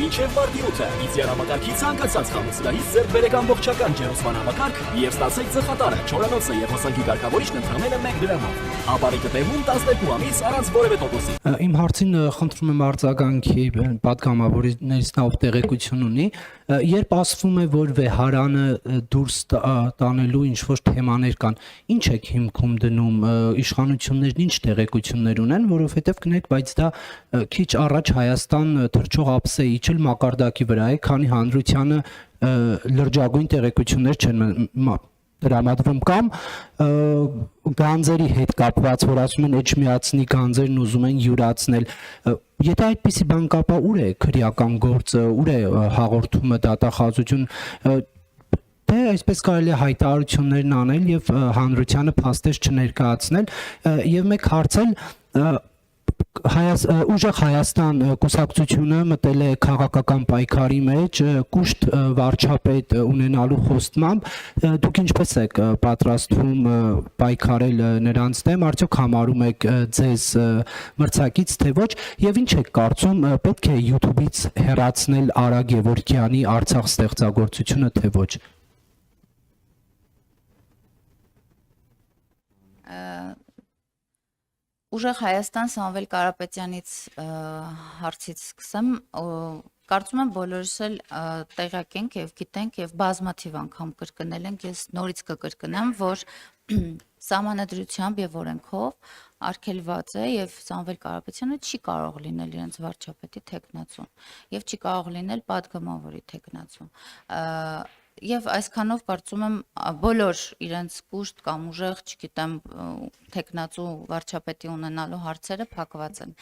մինչև մարտի 8-ը Իդեալ համակարգի ցանկացած խանութ սրահից ձեռք բերեք ամբողջական ջերուսման համակարգ եւ ստացեք ծխատարը, չորանոցը եւ հոսանքի կարգավորիչն ընդամենը 1 դրամով։ Ապարիկը տեղում 12 ամիս առանց որևէ տոկոսի։ Իմ հարցին խնդրում եմ արձագանքի պատգամավորներից նա տեղեկություն ունի, երբ ասվում է, որ վեհարանը դուրս տանելու ինչ-որ թեմաներ կան, ինչ եք հիմքում դնում, իշխանություններն ինչ տեղեկություններ ունեն, որովհետև կներեք, բայց դա քիչ առաջ Հայաստան թռչող ափսե իջել մակարդակի վրա է, քանի հանրությանը լրջագույն տեղեկություններ չեն տրամադրվում կամ գանձերի հետ կապված, որ ասում են էջմիածնի գանձերն ուզում են յուրացնել, եթե այդպիսի բան կա, ուր է քրեական գործը, ուր է հաղորդումը, դատախազություն, թե այսպես կարելի է հայտարարություններն անել եւ հանրությանը փաստեր չներկայացնել եւ մեկ հարցել Ուժեղ Հայաստան կուսակցությունը մտել է քաղաքական պայքարի մեջ կուշտ վարչապետ ունենալու խոստմամբ, դուք ինչպես եք պատրաստվում պայքարել նրանց դեմ, արդյոք համարում եք ձեզ մրցակից թե ոչ, եւ ինչ եք կարծում, պետք է YouTube-ից հեռացնել Արա Գևորգյանի Արցախ ստեղծագործությունը թե ոչ։ Ուժեղ Հայաստան Սամվել Կարապետյանից հարցից սկսեմ, կարծում եմ բոլորս էլ տեղյակ ենք եւ գիտենք եւ բազմաթիվ անգամ կրկնել ենք, ես նորից կկրկնեմ, որ Սահմանադրությամբ եւ օրենքով արգելված է եւ Սամվել Կարապետյանը չի կարող լինել իրենց վարչապետի թեկնածուն եւ չի կարող լինել падգամավորի թեկնածուն։ Եվ այսքանով կարծում եմ բոլոր իրենց կուշտ կամ ուժեղ, չգիտեմ, թեկնածու վարչապետի ունենալու հարցերը փակված են։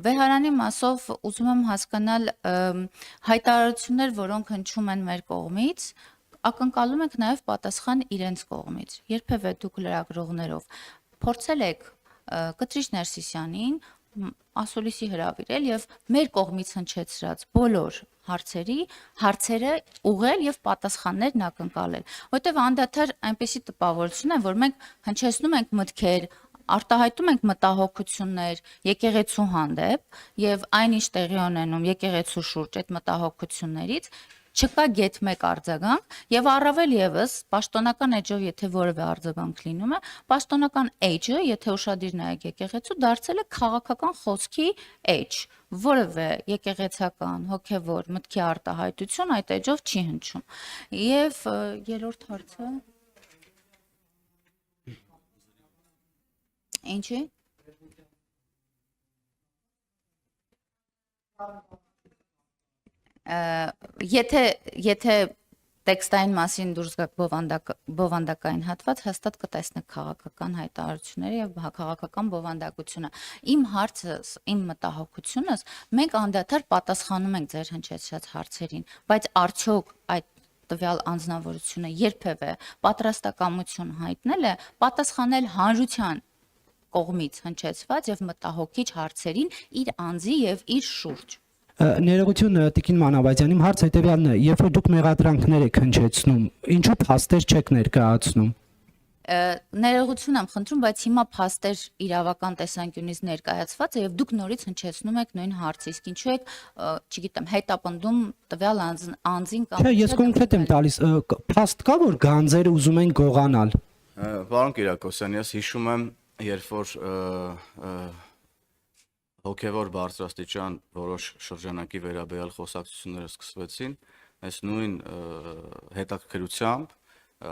Վեհարանի մասով ուզում եմ հասկանալ հայտարարություններ, որոնք հնչում են մեր կողմից, ակնկալում ենք նաև պատասխան իրենց կողմից։ Երբևէ դուք լրագրողներով փորձել եք Կտրիչ Ներսիսյանին ասուլիսի հրավիրել եւ մեր կողմից հնչեցրած բոլոր հարցերը ուղղել եւ պատասխաններն ակնկալել, որտեւ անդադար այնպեսի տպավորություն է, որ մենք հնչեցնում ենք մտքեր, արտահայտում ենք մտահոգություններ եկեղեցու հանդեպ եւ այնինչ տեղի ունենում եկեղեցու շուրջ այդ մտահոգություններից չկա գեթ մեկ արձագանք եւ առավել եւս պաշտոնական էջով եթե որևէ արձագանք լինում է, պաշտոնական էջը, եթե ուշադիր նայեք եկեղեցու, դարձել է քաղաքական խոսքի էջ, որևէ եկեղեցական հոգեվոր մտքի արտահայտություն այդ էջով չի հնչում։ Եվ երրորդ հարցը Ինչի՞։ Եթե տեքստային մասին դուրս գաք բովանդակային հատված, հաստատ կտեսնեք քաղաքական հայտարարությունները եւ քաղաքական բովանդակությունը։ Իմ հարցը, իմ մտահոգությունս, մենք անդադար պատասխանում ենք ձեր հնչեցրած հարցերին, բայց արդյոք այդ տվյալ անձնավորությունը երբևէ պատրաստակամություն հայտնել է պատասխանել հանրության կողմից հնչեցված եւ մտահոգիչ հարցերին իր անձի եւ իր շուրջ։ Ներողություն Տիկին Մանավազյան, իմ հարցը հետևյալն է, երբ որ դուք մեղադրանքներ եք հնչեցնում, ինչու փաստեր չեք ներկայացնում։ Ներողություն եմ խնդրում, բայց հիմա փաստեր իրավական տեսանկյունից ներկայացված է եւ դուք նորից հնչեցնում եք նույն հարցը, իսկ ինչու եք, չգիտեմ, հետապնդում տվյալ անձին կամ։ Չէ, ես կոնկրետ եմ տալիս, փաստ կա, որ գանձերը ուզում են գողանալ։ Պարոն Կիրակոսյան, ես հիշում եմ, երբ որ հոգևոր բարձրաստիճան որոշ շրջանակի վերաբերյալ խոսակցությունները սկսվեցին, այս նույն հետաքրքրությամբ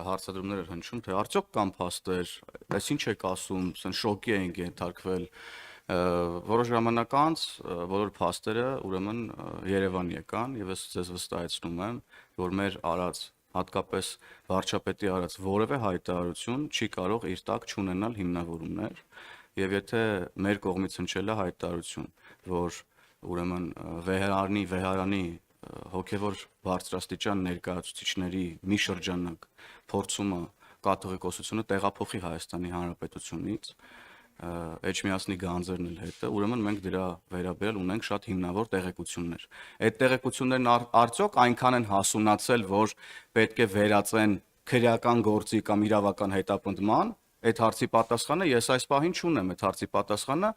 հարցադրումներ էր հնչում, թե արդյոք կան փաստեր, այս ինչ եք ասում, ասեն շոկի ենք ենթարկվել, որոշ ժամանակ անց բոլոր փաստերը ուրեմն Երևան եկան եւ ես ձեզ վստահեցնում եմ, որ մեր արած հատկապես վարչապետի արած որևէ հայտարարություն չի կարող իր տակ չունենալ հիմնավորումներ եւ եթե մեր կողմից հնչել է հայտարարություն, որ ուրեմն վեհարանի հոգևոր բարձրաստիճան ներկայացուցիչների մի շրջանակ փորձումը կաթողիկոսությունը տեղափոխի Հայաստանի Հանրապետությունից, Էջմիածնի գանձերն էլ հետը, ուրեմն մենք դրա վերաբերյալ ունենք շատ հիմնավոր տեղեկություններ։ Այդ տեղեկություններն արդյոք այնքան են հասունացել, որ պետք է վերածեն քրեական գործի կամ իրավական հետապնդման, այդ հարցի պատասխանը ես այս պահին չունեմ, այդ հարցի պատասխանը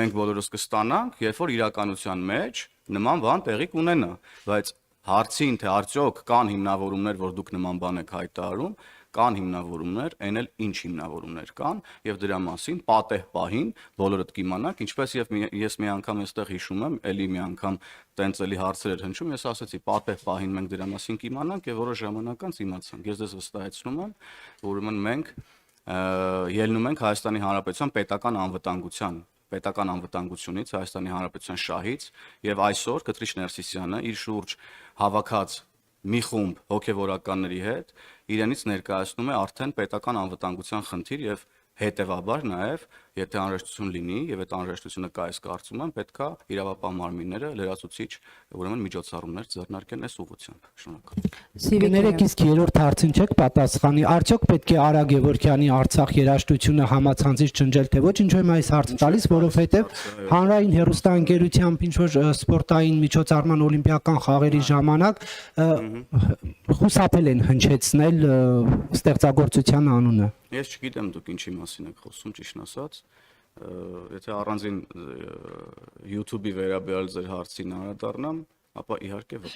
մենք բոլորս կստանանք, երբ որ իրականության մեջ նման բան տեղի կունենա, բայց հարցին թե արդյոք կան հիմնավորումներ, որ դուք նման բան եք հայտարարում, կան հիմնավորումներ, այն էլ ինչ հիմնավորումներ կան եւ դրա մասին պատեհ պահին բոլորդ կիմանաք, ինչպես եւ ես մի անգամ այստեղ հիշում եմ, ելի մի անգամ տենց էլի հարցեր էր հնչում, ես ասացի պատեհ պահին մենք դրա մասին կիմանանք եւ որոշ ժամանակ անց իմացանք։ Ես դες վստահեցնում եմ, որ ուրեմն մենք ելնում ենք Հայաստանի Հանրապետության պետական անվտանգությունից, Հայաստանի Հանրապետության շահից եւ այսօր Կտրիչ Ներսիսյանը իր շուրջ հավաքած մի խումբ հոգեվորականների հետ իրենից ներկայացնում է արդեն պետական անվտանգության խնդիր եւ հետեւաբար նաեւ եթե անհրաժեշտություն լինի եւ այդ անհրաժեշտությունը կա, ես կարծում եմ պետքա իրավապահ մարմինները լրացուցիչ ուրեմն միջոցառումներ ձեռնարկեն այս ուղղությամբ։ Շնորհակալ։ Կներեք, իսկ երրորդ հարցին չեք պատասխանի, արդյոք պետք է Արա Գևորգյանի Արցախ երաժշտությունը համացանցից ջնջել, թե ոչ, ինչու եմ այս հարցը տալիս, որովհետեւ հանրային հեռուստաընկերությամբ ինչ որ սպորտային միջոցառման օլիմպիական խաղերի ժամանակ խուսափել են հնչեցնել ստեղծագործության անունը։ Ես չգիտեմ դուք ինչի մասին եք խոսում, ճիշտն ասած, եթե առանձին YouTube-ի վերաբերյալ ձեր հարցին անդրադառնամ, ապա իհարկե ոչ։